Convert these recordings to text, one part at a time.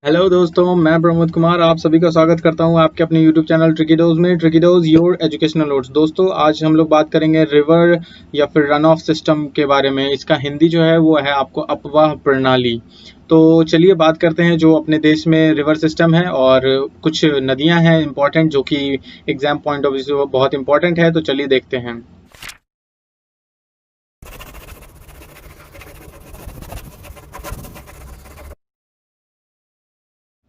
Hello दोस्तों, मैं प्रमोद कुमार आप सभी का स्वागत करता हूं आपके अपने यूट्यूब चैनल ट्रिकीडोज में। ट्रिकीडोज योर एजुकेशनल नोट्स। दोस्तों, आज हम लोग बात करेंगे रिवर या फिर रन ऑफ सिस्टम के बारे में। इसका हिंदी जो है वो है आपको अपवाह प्रणाली। तो चलिए बात करते हैं जो अपने देश में रिवर सिस्टम है और कुछ नदियां हैं इंपॉर्टेंट, जो कि एग्जाम पॉइंट ऑफ व्यू से बहुत इंपॉर्टेंट है। तो चलिए देखते हैं।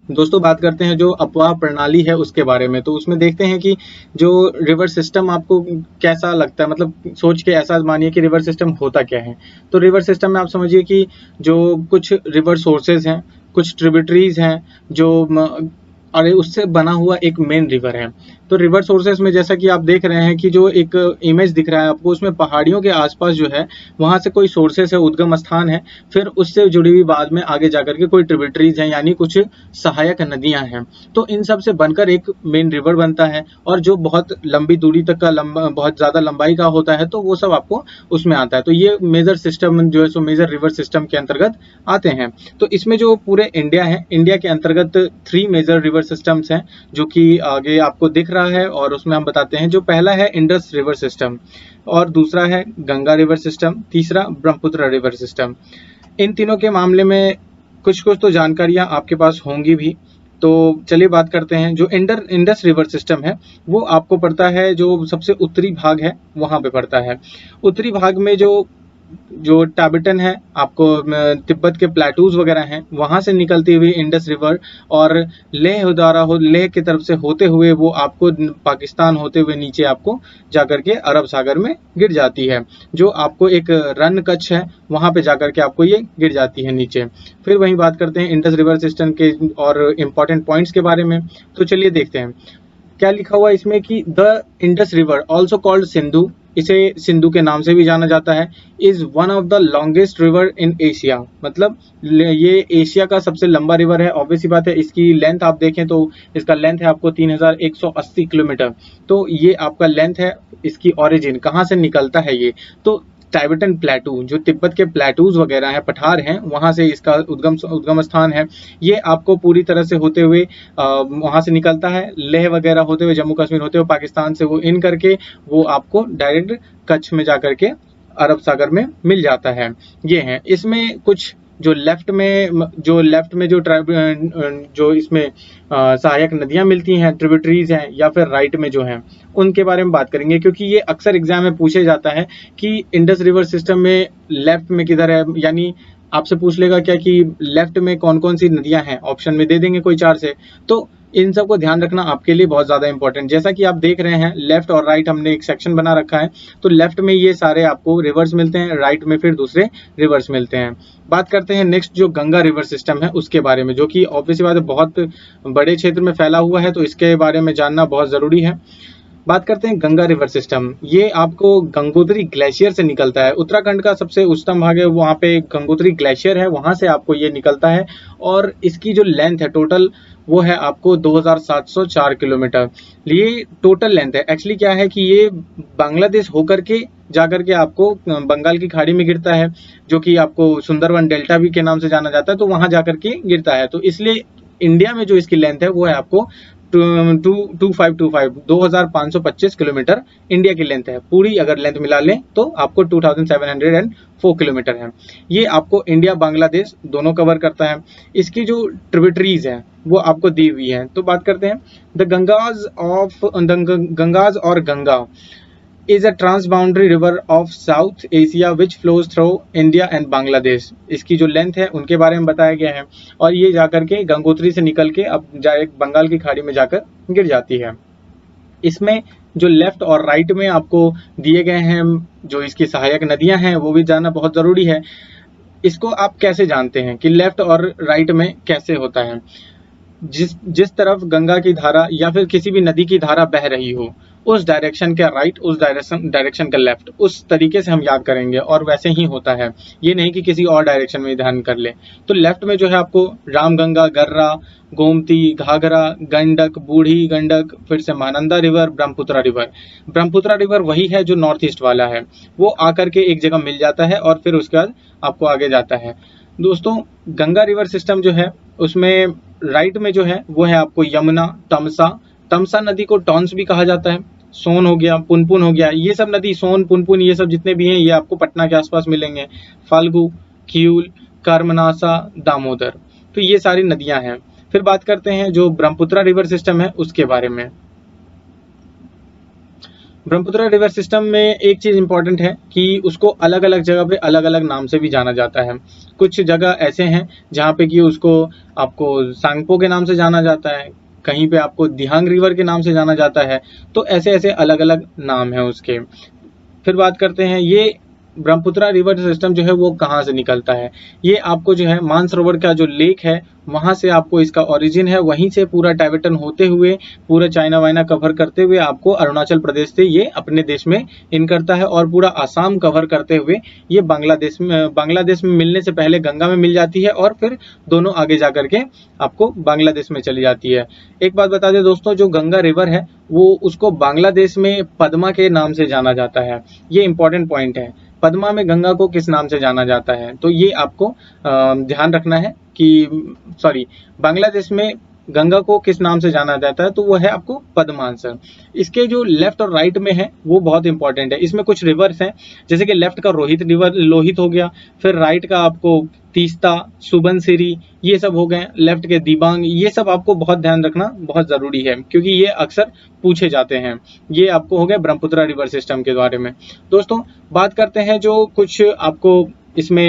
दोस्तों, बात करते हैं जो अपवाह प्रणाली है उसके बारे में। तो उसमें देखते हैं कि जो रिवर सिस्टम आपको कैसा लगता है, मतलब सोच के ऐसा मानिए कि रिवर सिस्टम होता क्या है। तो रिवर सिस्टम में आप समझिए कि जो कुछ रिवर सोर्सेज हैं, कुछ ट्रिब्यूटरीज हैं, जो और उससे बना हुआ एक मेन रिवर है। तो रिवर सोर्सेस में जैसा कि आप देख रहे हैं कि जो एक इमेज दिख रहा है आपको, उसमें पहाड़ियों के आसपास जो है वहां से कोई सोर्सेस है, उद्गम स्थान है, फिर उससे जुड़ी हुई बाद में आगे जाकर के कोई ट्रिब्यूटरीज हैं, यानी कुछ सहायक नदियां हैं। तो इन सब से बनकर एक मेन रिवर बनता है, और जो बहुत लंबी दूरी तक का बहुत ज्यादा लंबाई का होता है, तो वो सब आपको उसमें आता है। तो ये मेजर सिस्टम जो है सो मेजर रिवर सिस्टम के अंतर्गत आते हैं। तो इसमें जो पूरे इंडिया है, इंडिया के अंतर्गत 3 मेजर रिवर सिस्टम्स हैं, जो कि आगे आपको दिख रहा है। और उसमें हम बताते हैं, जो पहला है इंडस रिवर सिस्टम, और दूसरा है गंगा रिवर सिस्टम, तीसरा ब्रह्मपुत्र रिवर सिस्टम। इन तीनों के मामले में कुछ कुछ तो जानकारियां आपके पास होंगी भी। तो चलिए बात करते हैं। जो इंडस रिवर सिस्टम है वो आपको पड़ता है, जो सबसे उत्तरी भाग है वहां पे पड़ता है। उत्तरी भाग में जो जो टाबिटन है, आपको तिब्बत के प्लेटूज वगैरह हैं, वहां से निकलती हुई इंडस रिवर और लेह की तरफ से होते हुए वो आपको पाकिस्तान होते हुए नीचे आपको जाकर के अरब सागर में गिर जाती है। जो आपको एक रन कच्छ है, वहां पे जाकर के आपको ये गिर जाती है नीचे। फिर वहीं बात करते हैं इंडस रिवर सिस्टम के और इम्पोर्टेंट पॉइंट्स के बारे में। तो चलिए देखते हैं क्या लिखा हुआ है इसमें कि the Indus river also called Sindhu, इसे सिंधु के नाम से भी जाना जाता है, is one of the longest river in Asia. मतलब ये एशिया का सबसे लंबा रिवर है। ऑब्वियस सी बात है, इसकी लेंथ आप देखें तो इसका लेंथ है आपको 3180 किलोमीटर। तो ये आपका लेंथ है। इसकी ओरिजिन कहाँ से निकलता है ये, तो टाइबेटन प्लेटू, जो तिब्बत के प्लेटूज वगैरह हैं, पठार हैं, वहां से इसका उद्गम स्थान है। ये आपको पूरी तरह से होते हुए वहां से निकलता है, लेह वगैरह होते हुए, जम्मू कश्मीर होते हुए, पाकिस्तान से वो इन करके वो आपको डायरेक्ट कच्छ में जाकर के अरब सागर में मिल जाता है। ये है इसमें कुछ जो लेफ्ट में जो इसमें सहायक नदियां मिलती हैं, ट्रिब्यूटरीज हैं, या फिर राइट में जो हैं, उनके बारे में बात करेंगे। क्योंकि ये अक्सर एग्जाम में पूछे जाता है कि इंडस रिवर सिस्टम में लेफ्ट में किधर है, यानी आपसे पूछ लेगा क्या कि लेफ्ट में कौन कौन सी नदियां हैं, ऑप्शन में दे देंगे कोई 4 से। तो इन सब को ध्यान रखना आपके लिए बहुत ज्यादा इंपॉर्टेंट। जैसा कि आप देख रहे हैं, लेफ्ट और राइट हमने एक सेक्शन बना रखा है। तो लेफ्ट में ये सारे आपको रिवर्स मिलते हैं, राइट में फिर दूसरे रिवर्स मिलते हैं। बात करते हैं नेक्स्ट जो गंगा रिवर सिस्टम है उसके बारे में, जो कि ऑब्वियसली बात है बहुत बड़े क्षेत्र में फैला हुआ है, तो इसके बारे में जानना बहुत जरूरी है। बात करते हैं गंगा रिवर सिस्टम। ये आपको गंगोत्री ग्लेशियर से निकलता है। उत्तराखंड का सबसे उच्चतम भाग है, वहां पे गंगोत्री ग्लेशियर है, वहां से आपको ये निकलता है। और इसकी जो लेंथ है टोटल, वो है आपको 2704 किलोमीटर। ये टोटल लेंथ है। एक्चुअली क्या है कि ये बांग्लादेश होकर के जाकर के आपको बंगाल की खाड़ी में गिरता है, जो कि आपको सुंदरवन डेल्टा भी के नाम से जाना जाता है। तो वहां जाकर के गिरता है। तो इसलिए इंडिया में जो इसकी लेंथ है वो है आपको 2525 किलोमीटर इंडिया की लेंथ है। पूरी अगर लेंथ मिला लें तो आपको 2704 किलोमीटर है। ये आपको इंडिया बांग्लादेश दोनों कवर करता है। इसकी जो ट्रिब्यूटरीज है वो आपको दी हुई है। तो बात करते हैं द गंगाज और Ganga is a transboundary river of South Asia which flows through India and Bangladesh। इसकी जो लेंथ है उनके बारे में बताया गया है। और ये जाकर के गंगोत्री से निकल के अब डायरेक्ट बंगाल की खाड़ी में जाकर गिर जाती है। इसमें जो लेफ्ट और राइट में आपको दिए गए हैं जो इसकी सहायक नदियां हैं, वो भी जानना बहुत जरूरी है। इसको आप कैसे जानते हैं कि लेफ्ट और राइट में कैसे होता है। जिस जिस तरफ गंगा की धारा या फिर किसी भी नदी की धारा बह रही हो, उस डायरेक्शन का राइट, उस डायरेक्शन का लेफ्ट, उस तरीके से हम याद करेंगे और वैसे ही होता है। ये नहीं कि किसी और डायरेक्शन में ध्यान कर ले। तो लेफ्ट में जो है आपको रामगंगा, गर्रा, गोमती, घाघरा, गंडक, बूढ़ी गंडक, फिर से Mahananda river, Brahmaputra river. Brahmaputra river वही है जो नॉर्थ ईस्ट वाला है, वो आकर के एक जगह मिल जाता है और फिर उसके बाद आपको आगे जाता है। दोस्तों गंगा रिवर सिस्टम जो है उसमें राइट में जो है वो है आपको यमुना, तमसा। तमसा नदी को टॉन्स भी कहा जाता है। सोन हो गया, पुनपुन हो गया, ये सब नदी, सोन, पुनपुन, ये सब जितने भी हैं ये आपको पटना के आसपास मिलेंगे। फाल्गु, किऊल, कर्मनासा, दामोदर, तो ये सारी नदियां हैं। फिर बात करते हैं जो ब्रह्मपुत्रा रिवर सिस्टम है उसके बारे में। ब्रह्मपुत्र रिवर सिस्टम में एक चीज इंपॉर्टेंट है कि उसको अलग अलग जगह पे अलग अलग नाम से भी जाना जाता है। कुछ जगह ऐसे हैं जहाँ पे कि उसको आपको सांगपो के नाम से जाना जाता है, कहीं पे आपको दिहांग रिवर के नाम से जाना जाता है। तो ऐसे ऐसे अलग अलग नाम है उसके। फिर बात करते हैं ये ब्रह्मपुत्रा रिवर सिस्टम जो है वो कहाँ से निकलता है। ये आपको जो है मानसरोवर का जो लेक है वहां से आपको इसका ओरिजिन है, वहीं से पूरा टाइबेटन होते हुए पूरा चाइना वाइना कवर करते हुए आपको अरुणाचल प्रदेश से ये अपने देश में इन करता है और पूरा आसाम कवर करते हुए ये बांग्लादेश में मिलने से पहले गंगा में मिल जाती है और फिर दोनों आगे जाकर के आपको बांग्लादेश में चली जाती है। एक बात बता दें दोस्तों, जो गंगा रिवर है वो उसको बांग्लादेश में पद्मा के नाम से जाना जाता है। ये इंपॉर्टेंट पॉइंट है। पद्मा में गंगा को किस नाम से जाना जाता है, तो ये आपको ध्यान रखना है कि बांग्लादेश में गंगा को किस नाम से जाना जाता है, तो वो है आपको पद्मा आंसर। इसके जो लेफ्ट और राइट में है वो बहुत इंपॉर्टेंट है। इसमें कुछ रिवर्स हैं, जैसे कि लेफ्ट का रोहित रिवर, लोहित हो गया, फिर राइट का आपको तीस्ता, सुबनसिरी, ये सब हो गए। लेफ्ट के दिबांग, ये सब आपको बहुत ध्यान रखना बहुत जरूरी है क्योंकि ये अक्सर पूछे जाते हैं। ये आपको हो गया ब्रह्मपुत्रा रिवर सिस्टम के बारे में। दोस्तों बात करते हैं जो कुछ आपको इसमें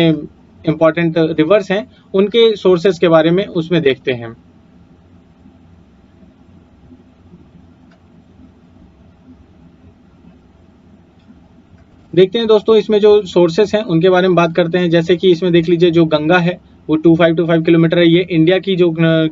इंपॉर्टेंट रिवर्स हैं उनके सोर्सेस के बारे में, उसमें देखते हैं। देखते हैं दोस्तों इसमें जो सोर्सेस हैं उनके बारे में बात करते हैं। जैसे कि इसमें देख लीजिए जो गंगा है वो 2525 किलोमीटर है। ये इंडिया की जो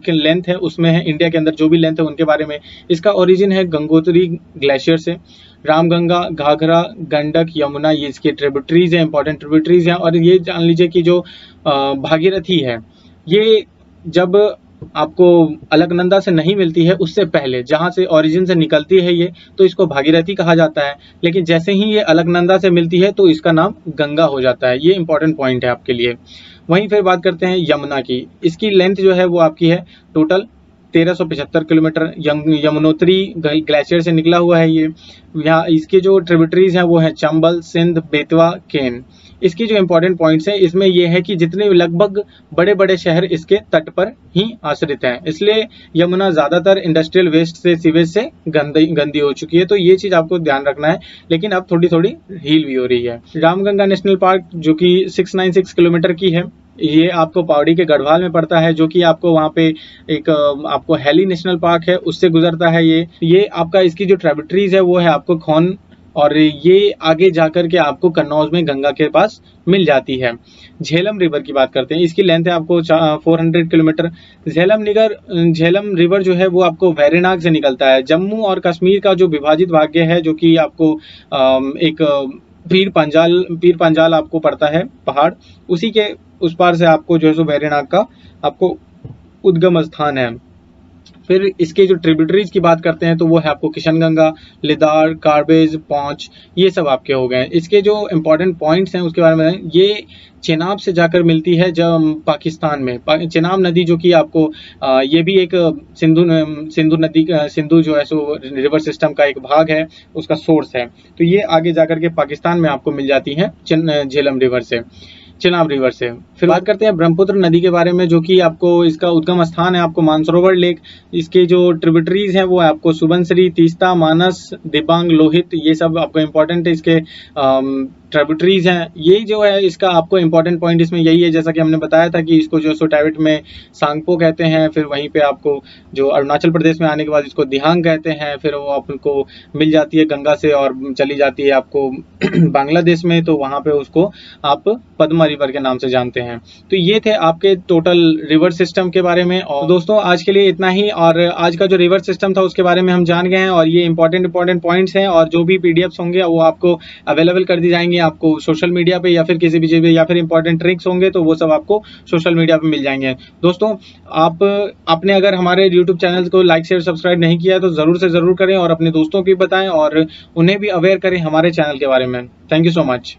लेंथ है उसमें है, इंडिया के अंदर जो भी लेंथ है उनके बारे में। इसका ओरिजिन है गंगोत्री ग्लेशियर से। रामगंगा, घाघरा, गंडक, यमुना, ये इसके ट्रिब्यूटरीज हैं, इंपॉर्टेंट ट्रिब्यूटरीज हैं। और ये जान लीजिए कि जो भागीरथी है ये जब आपको अलकनंदा से नहीं मिलती है उससे पहले जहां से ओरिजिन से निकलती है ये, तो इसको भागीरथी कहा जाता है। लेकिन जैसे ही ये अलकनंदा से मिलती है तो इसका नाम गंगा हो जाता है। ये इंपॉर्टेंट पॉइंट है आपके लिए। वहीं फिर बात करते हैं यमुना की। इसकी लेंथ जो है वो आपकी है टोटल 1375 किलोमीटर। यमुनोत्री ग्लेशियर से निकला हुआ है ये। यहाँ इसके जो ट्रिब्यूटरीज हैं वो है चंबल, सिंध, बेतवा, केन। इसकी जो इंपॉर्टेंट पॉइंट्स हैं इसमें यह है कि जितने लगभग बड़े बड़े शहर इसके तट पर ही आश्रित हैं, इसलिए यमुना ज्यादातर इंडस्ट्रियल वेस्ट से, सीवेज से गंदी हो चुकी है। तो ये चीज आपको ध्यान रखना है, लेकिन अब थोड़ी थोड़ी हील भी हो रही है। रामगंगा नेशनल पार्क जो कि 696 किलोमीटर की है, ये आपको पौड़ी के गढ़वाल में पड़ता है, जो कि आपको वहाँ पे एक आपको हैली नेशनल पार्क है उससे गुजरता है। ये आपका इसकी जो ट्रिब्यूटरीज है वो है आपको खोन, और ये आगे जाकर के आपको कन्नौज में गंगा के पास मिल जाती है। झेलम रिवर की बात करते हैं। इसकी लेंथ है आपको 400 किलोमीटर। झेलम रिवर जो है वो आपको वैरीनाग से निकलता है। जम्मू और कश्मीर का जो विभाजित भाग्य है, जो कि आपको एक पीर पंजाल आपको पड़ता है पहाड़, उसी के उस पार से आपको जो है सो वैरीनाग का आपको उद्गम स्थान है। फिर इसके जो ट्रिब्यूटरीज की बात करते हैं तो वो है आपको किशनगंगा, लिदार, कार्बेज, पौंच, ये सब आपके हो गए। इसके जो इंपॉर्टेंट पॉइंट्स हैं उसके बारे में, ये चेनाब से जाकर मिलती है जब पाकिस्तान में। चेनाब नदी जो कि आपको ये भी एक सिंधु जो है सो रिवर सिस्टम का एक भाग है, उसका सोर्स है। तो ये आगे जाकर के पाकिस्तान में आपको मिल जाती है चेनाब रिवर से। फिर बात करते हैं ब्रह्मपुत्र नदी के बारे में, जो कि आपको इसका उद्गम स्थान है आपको मानसरोवर लेक। इसके जो ट्रिब्यूटरीज हैं वो आपको सुबनसिरी, तीस्ता, मानस, दिबांग, लोहित, ये सब आपको इंपॉर्टेंट है इसके ट्रिब्यूटरीज हैं। ये जो है इसका आपको इंपॉर्टेंट पॉइंट इसमें यही है, जैसा कि हमने बताया था कि इसको जो सो टाइबेट में सांगपो कहते हैं। फिर वहीं पे आपको जो अरुणाचल प्रदेश में आने के बाद इसको दिहांग कहते हैं। फिर वो आपको मिल जाती है गंगा से और चली जाती है आपको बांग्लादेश में, तो वहां पे उसको आप पद्मा रिवर के नाम से जानते हैं। तो ये थे आपके टोटल रिवर सिस्टम के बारे में। और दोस्तों आज के लिए इतना ही, और आज का जो रिवर सिस्टम था उसके बारे में हम जान गए हैं, और ये इंपॉर्टेंट पॉइंट्स हैं, और जो भी पीडीएफ्स होंगे वो आपको अवेलेबल कर दी जाएंगे आपको सोशल मीडिया पे, या फिर किसी भी जगह, या फिर इंपॉर्टेंट ट्रिक्स होंगे तो वो सब आपको सोशल मीडिया पे मिल जाएंगे। दोस्तों आपने अगर हमारे यूट्यूब चैनल को लाइक शेयर सब्सक्राइब नहीं किया है तो जरूर से जरूर करें, और अपने दोस्तों को भी बताएं और उन्हें भी अवेयर करें हमारे चैनल के बारे में। Thank you so much.